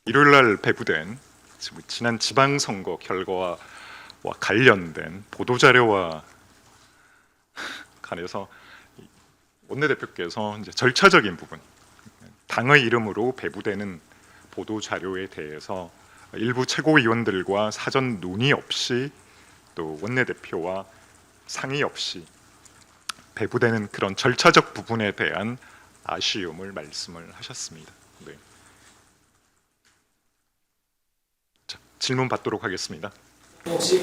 일요일 날 배부된 지난 지방선거 결과와 관련된 보도자료와 관해서 원내대표께서 이제 절차적인 부분, 당의 이름으로 배부되는 보도자료에 대해서 일부 최고위원들과 사전 논의 없이 또 원내대표와 상의 없이 배부되는 그런 절차적 부분에 대한 아쉬움을 말씀을 하셨습니다. 네. 자, 질문 받도록 하겠습니다. 혹시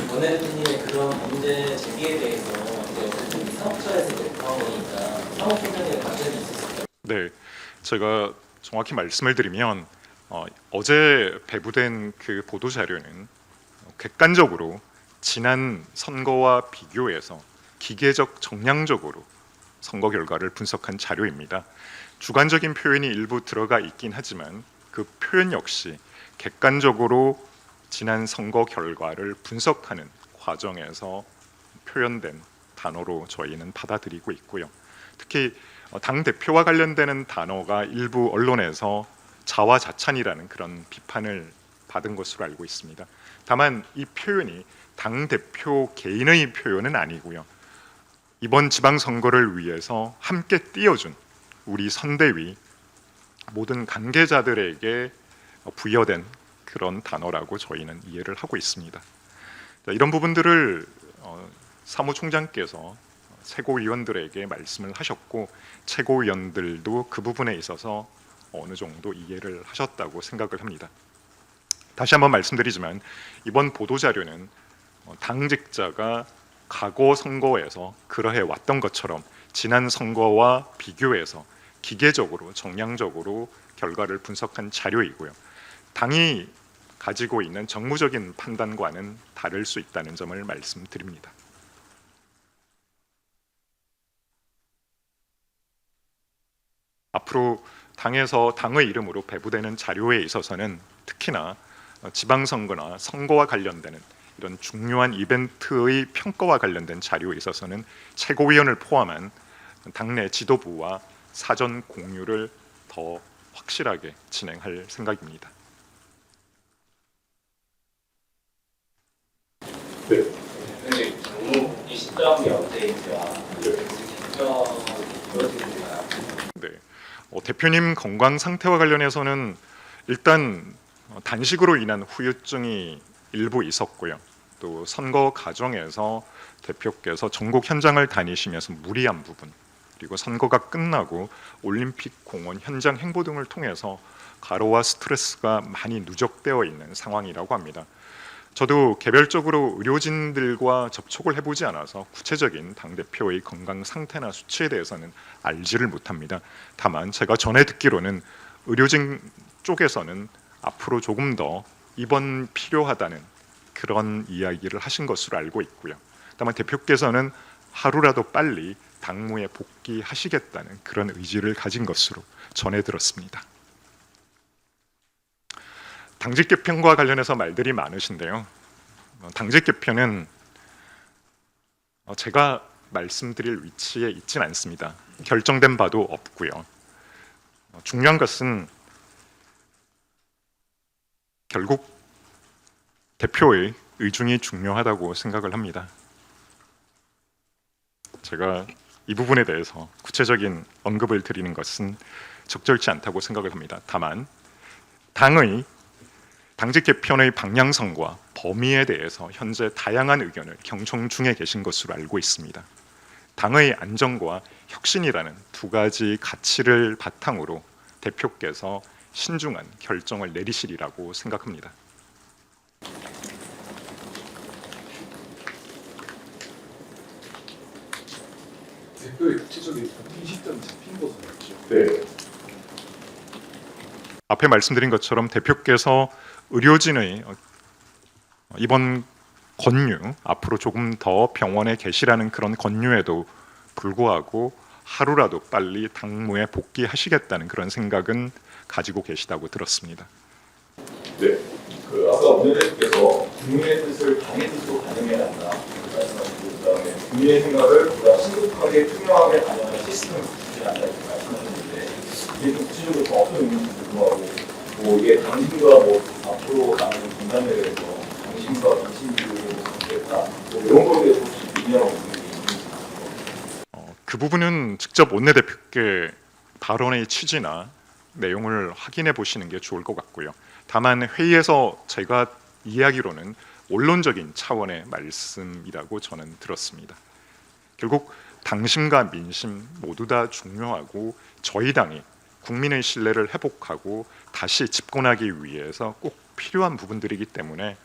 원내대표님의 그런 문제 제기에 대해서 어쨌든 사업처에서 대표한 거니까 사업팀장님의 관련이 있었을까요? 네, 제가 정확히 말씀을 드리면 어제 배부된 그 보도 자료는 객관적으로 지난 선거와 비교해서 기계적 정량적으로 선거 결과를 분석한 자료입니다. 주관적인 표현이 일부 들어가 있긴 하지만 그 표현 역시 객관적으로 지난 선거 결과를 분석하는 과정에서 표현된 단어로 저희는 받아들이고 있고요. 특히 당 대표와 관련되는 단어가 일부 언론에서 자화자찬이라는 그런 비판을 받은 것으로 알고 있습니다. 다만 이 표현이 당 대표 개인의 표현은 아니고요. 이번 지방선거를 위해서 함께 뛰어준 우리 선대위 모든 관계자들에게 부여된 그런 단어라고 저희는 이해를 하고 있습니다. 이런 부분들을 사무총장께서 최고위원들에게 말씀을 하셨고 최고위원들도 그 부분에 있어서 어느 정도 이해를 하셨다고 생각을 합니다. 다시 한번 말씀드리지만 이번 보도자료는 당직자가 과거 선거에서 그러해 왔던 것처럼 지난 선거와 비교해서 기계적으로 정량적으로 결과를 분석한 자료이고요. 당이 가지고 있는 정무적인 판단과는 다를 수 있다는 점을 말씀드립니다. 앞으로 당에서 당의 이름으로 배부되는 자료에 있어서는 특히나 지방선거나 선거와 관련되는 이런 중요한 이벤트의 평가와 관련된 자료에 있어서는 최고위원을 포함한 당내 지도부와 사전 공유를 더 확실하게 진행할 생각입니다. 네. 근데 당무 이 시점이 언제인지와 이루어지는가요? 네. 대표님 건강 상태와 관련해서는 일단 단식으로 인한 후유증이 일부 있었고요. 또 선거 과정에서 대표께서 전국 현장을 다니시면서 무리한 부분, 그리고 선거가 끝나고 올림픽 공원 현장 행보 등을 통해서 과로와 스트레스가 많이 누적되어 있는 상황이라고 합니다. 저도 개별적으로 의료진들과 접촉을 해보지 않아서 구체적인 당대표의 건강 상태나 수치에 대해서는 알지를 못합니다. 다만 제가 전해 듣기로는 의료진 쪽에서는 앞으로 조금 더 입원 필요하다는 그런 이야기를 하신 것으로 알고 있고요. 다만 대표께서는 하루라도 빨리 당무에 복귀하시겠다는 그런 의지를 가진 것으로 전해 들었습니다. 당직 개편과 관련해서 말들이 많으신데요. 당직 개편은 제가 말씀드릴 위치에 있진 않습니다. 결정된 바도 없고요. 중요한 것은 결국 대표의 의중이 중요하다고 생각을 합니다. 제가 이 부분에 대해서 구체적인 언급을 드리는 것은 적절치 않다고 생각을 합니다. 다만 당의 당직 개편의 방향성과 범위에 대해서 현재 다양한 의견을 경청 중에 계신 것으로 알고 있습니다. 당의 안정과 혁신이라는 두 가지 가치를 바탕으로 대표께서 신중한 결정을 내리시리라고 생각합니다. 대표의 구체적인 복귀 시점 잡힌 것은 없죠. 네. 앞에 말씀드린 것처럼 대표께서 의료진의 이번 권유, 앞으로 조금 더 병원에 계시라는 그런 권유에도 불구하고 하루라도 빨리 당무에 복귀하시겠다는 그런 생각은 가지고 계시다고 들었습니다. 네. 아까 원내대표께서 국민의 뜻을 당의 뜻으로 반영해야 한다 말씀하시고 그다음에 국민의 생각을 보다 신속하게 투명하게 반영하는 시스템을 구축해야 한다 이렇게 말씀하셨는데 이게 좀 구체적으로 정확성이 있는지 궁금하고, 뭐 이게 당신과 뭐 앞으로 가는 공간에 대해서 당신과 당신들이 관계다, 뭐 이런 거에 대해서 혹시 의견하고 있는 게 있는지. 그 부분은 직접 원내대표께 발언의 취지나 내용을 확인해 보시는 게 좋을 것 같고요. 다만 회의에서 제가 이야기로는 원론적인 차원의 말씀이라고 저는 들었습니다. 결국 당심과 민심 모두 다 중요하고 저희 당이 국민의 신뢰를 회복하고 다시 집권하기 위해서 꼭 필요한 부분들이기 때문에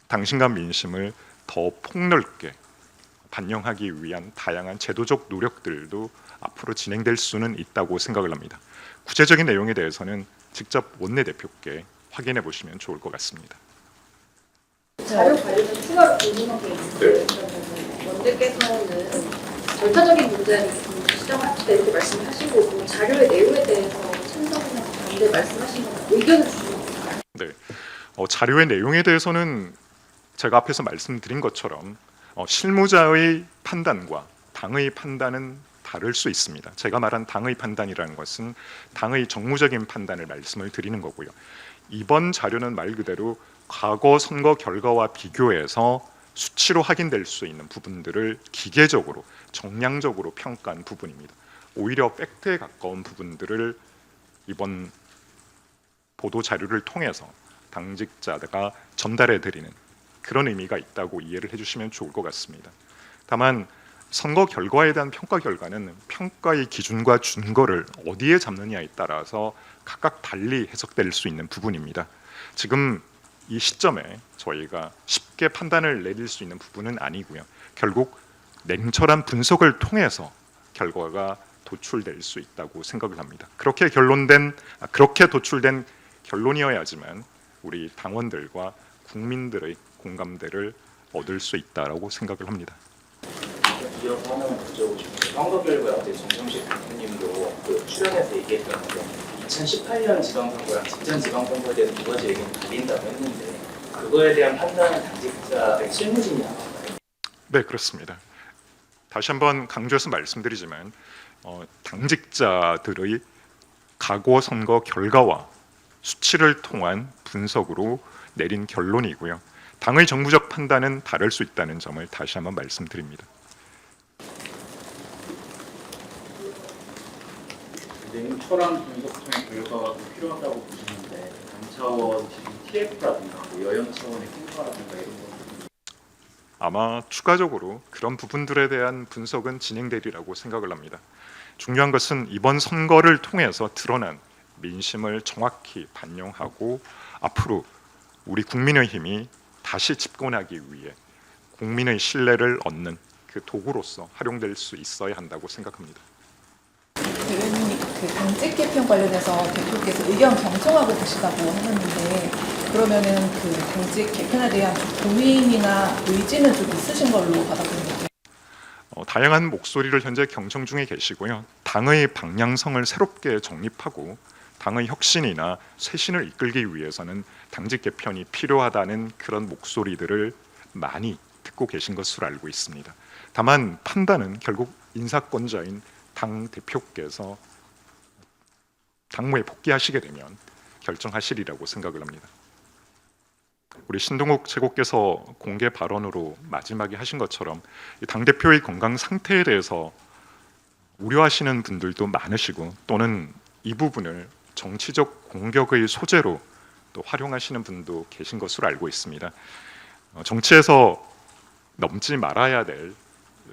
당심과 민심을 더 폭넓게 반영하기 위한 다양한 제도적 노력들도 앞으로 진행될 수는 있다고 생각을 합니다. 구체적인 내용에 대해서는 직접 원내대표께 확인해 보시면 좋을 것 같습니다. 자료 관련해서 추가로 궁금한 게 있는데 그러면 원대께서는 절차적인 문제는 지적하시다 이렇게 말씀하시고 그 자료의 내용에 대해서 찬성이나 반대 말씀하신 건 의견을 주시는 건가요? 네, 자료의 내용에 대해서는 제가 앞에서 말씀드린 것처럼 실무자의 판단과 당의 판단은 다를 수 있습니다. 제가 말한 당의 판단이라는 것은 당의 정무적인 판단을 말씀을 드리는 거고요. 이번 자료는 말 그대로 과거 선거 결과와 비교해서 수치로 확인될 수 있는 부분들을 기계적으로 정량적으로 평가한 부분입니다. 오히려 팩트에 가까운 부분들을 이번 보도 자료를 통해서 당직자가 전달해 드리는 그런 의미가 있다고 이해를 해주시면 좋을 것 같습니다. 다만 선거 결과에 대한 평가 결과는 평가의 기준과 준거를 어디에 잡느냐에 따라서 각각 달리 해석될 수 있는 부분입니다. 지금 이 시점에 저희가 쉽게 판단을 내릴 수 있는 부분은 아니고요. 결국 냉철한 분석을 통해서 결과가 도출될 수 있다고 생각을 합니다. 그렇게 도출된 결론이어야지만 우리 당원들과 국민들의 공감대를 얻을 수 있다라고 생각을 합니다. 이어서 하나만 여쭤보고 싶은데 선거 결과에 어제 정정식 대표님도 그 출연해서 얘기했던 게 2018년 지방선거랑 직전 지방선거에 대해서 두 가지 의견이 갈린다고 했는데 그거에 대한 판단은 당직자의 실무진이 나왔나요? 네, 그렇습니다. 다시 한번 강조해서 말씀드리지만 당직자들의 과거 선거 결과와 수치를 통한 분석으로 내린 결론이고요. 당의 정부적 판단은 다를 수 있다는 점을 다시 한번 말씀드립니다. 내용 철학 분석통의 결과가 좀 필요하다고 보시는데 당 차원 지금 TF라든가 뭐 여연 차원의 평가라든가 이런 거 아마 추가적으로 그런 부분들에 대한 분석은 진행되리라고 생각을 합니다. 중요한 것은 이번 선거를 통해서 드러난 민심을 정확히 반영하고 앞으로 우리 국민의힘이 다시 집권하기 위해 국민의 신뢰를 얻는 그 도구로서 활용될 수 있어야 한다고 생각합니다. 대변인이 그 당직 개편 관련해서 대표께서 의견 경청하고 계시다고 하셨는데 그러면은 그 당직 개편에 대한 고민이나 의지는 좀 있으신 걸로 받아들입니다. 다양한 목소리를 현재 경청 중에 계시고요. 당의 방향성을 새롭게 정립하고 당의 혁신이나 쇄신을 이끌기 위해서는 당직 개편이 필요하다는 그런 목소리들을 많이 듣고 계신 것으로 알고 있습니다. 다만 판단은 결국 인사권자인 당 대표께서 당무에 복귀하시게 되면 결정하시리라고 생각을 합니다. 우리 신동욱 최고께서 공개 발언으로 마지막에 하신 것처럼 당 대표의 건강 상태에 대해서 우려하시는 분들도 많으시고 또는 이 부분을 정치적 공격의 소재로 또 활용하시는 분도 계신 것으로 알고 있습니다. 정치에서 넘지 말아야 될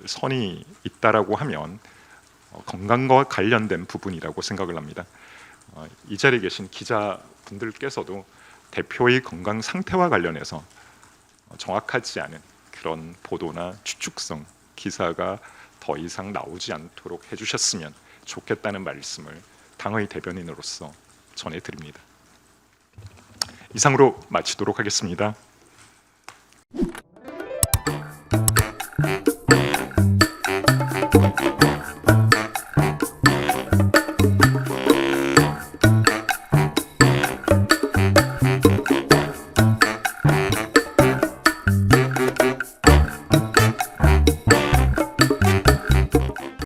선이 있다라고 하면 건강과 관련된 부분이라고 생각을 합니다. 이 자리에 계신 기자분들께서도 대표의 건강 상태와 관련해서 정확하지 않은 그런 보도나 추측성 기사가 더 이상 나오지 않도록 해주셨으면 좋겠다는 말씀을 당의 대변인으로서 전해드립니다. 이상으로 마치도록 하겠습니다.